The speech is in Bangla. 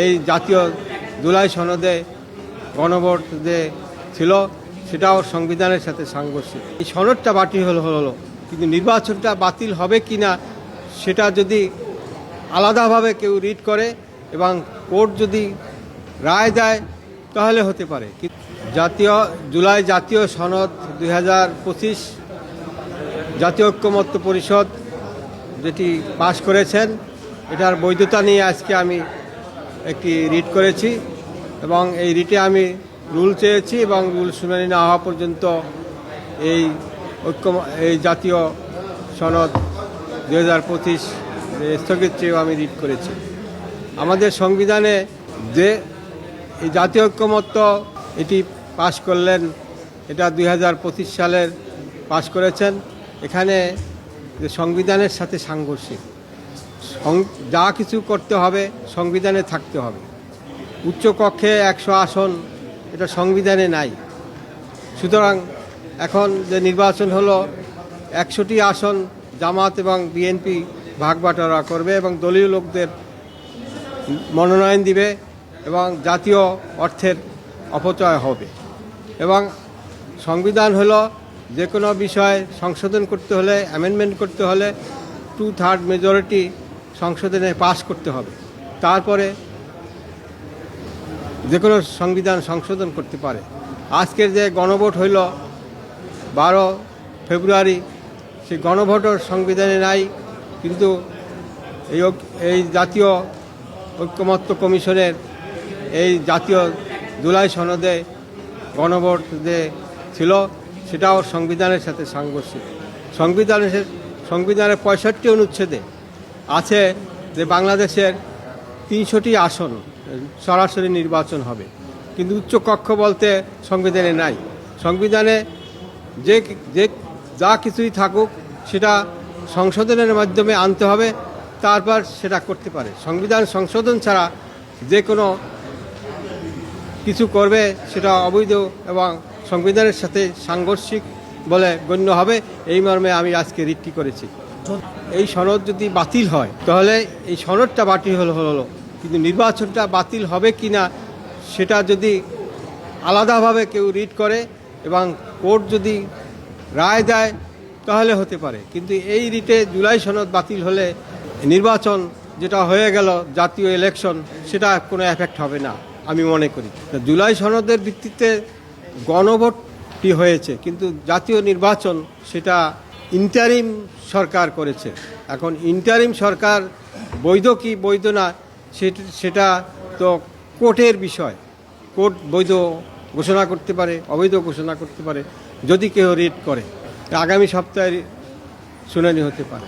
এই জাতীয় জুলাই সনদে গণভোট যে ছিল সেটাও সংবিধানের সাথে সাংঘর্ষিক। এই সনদটা বাতিল হলো, কিন্তু নির্বাচনটা বাতিল হবে কি না সেটা যদি আলাদাভাবে কেউ রিড করে এবং কোর্ট যদি রায় দেয় তাহলে হতে পারে। জুলাই জাতীয় সনদ 2025 জাতীয় ঐক্যমত্য পরিষদ যেটি পাশ করেছেন, এটার বৈধতা নিয়ে আজকে আমি একটি রিট করেছি এবং এই রিটে আমি রুল চেয়েছি এবং রুল শুনানি না হওয়া পর্যন্ত এই জাতীয় সনদ 2025 স্থগিত চেয়েও আমি রিট করেছি। আমাদের সংবিধানে যে এই জাতীয় ঐক্যমত্য এটি পাশ করলেন, এটা 2025 সালের পাশ করেছেন। এখানে যে সংবিধানের সাথে সাংঘর্ষিক, যা কিছু করতে হবে সংবিধানে থাকতে হবে। উচ্চকক্ষে 100 আসন এটা সংবিধানে নাই। সুতরাং এখন যে নির্বাচন হলো 100টি আসন জামাত এবং বিএনপি ভাগ বাটোয়ারা করবে এবং দলীয় লোকদের মনোনয়ন দিবে এবং জাতীয় অর্থের অপচয় হবে। এবং সংবিধান হলো যে কোনো বিষয় সংশোধন করতে হলে, অ্যামেন্ডমেন্ট করতে হলে 2/3 মেজরিটি সংশোধনে পাশ করতে হবে, তারপরে যে কোনো সংবিধান সংশোধন করতে পারে। আজকের যে গণভোট হইল 12 ফেব্রুয়ারি, সেই গণভোটও সংবিধানে নাই, কিন্তু এই জাতীয় ঐক্যমত্য কমিশনের এই জাতীয় জুলাই সনদে গণভোট যে ছিল সেটাও সংবিধানের সাথে সাংঘর্ষিক। সংবিধানের 65 অনুচ্ছেদে আছে যে বাংলাদেশের 300টি আসন সরাসরি নির্বাচন হবে, কিন্তু উচ্চকক্ষ বলতে সংবিধানে নাই। সংবিধানে যে যা কিছুই থাকুক সেটা সংশোধনের মাধ্যমে আনতে হবে, তারপর সেটা করতে পারে। সংবিধান সংশোধন ছাড়া যে কোনো কিছু করবে সেটা অবৈধ এবং সংবিধানের সাথে সাংঘর্ষিক বলে গণ্য হবে। এই মর্মে আমি আজকে রিটটি করেছি। এই সনদ যদি বাতিল হয় তাহলে এই সনদটা বাতিল হলো, কিন্তু নির্বাচনটা বাতিল হবে কি না সেটা যদি আলাদাভাবে কেউ রিড করে এবং কোর্ট যদি রায় দেয় তাহলে হতে পারে। কিন্তু এই রিটে জুলাই সনদ বাতিল হলে নির্বাচন যেটা হয়ে গেল জাতীয় ইলেকশন, সেটা কোনো এফেক্ট হবে না আমি মনে করি। জুলাই সনদের ভিত্তিতে গণভোটটি হয়েছে, কিন্তু জাতীয় নির্বাচন সেটা ইন্টারিম সরকার করেছে। এখন ইন্টারিম সরকার বৈধ কি বৈধ না সেটা তো কোর্টের বিষয়। কোর্ট বৈধ ঘোষণা করতে পারে, অবৈধ ঘোষণা করতে পারে যদি কেউ রিট করে। আগামী সপ্তাহে শুনানি হতে পারে।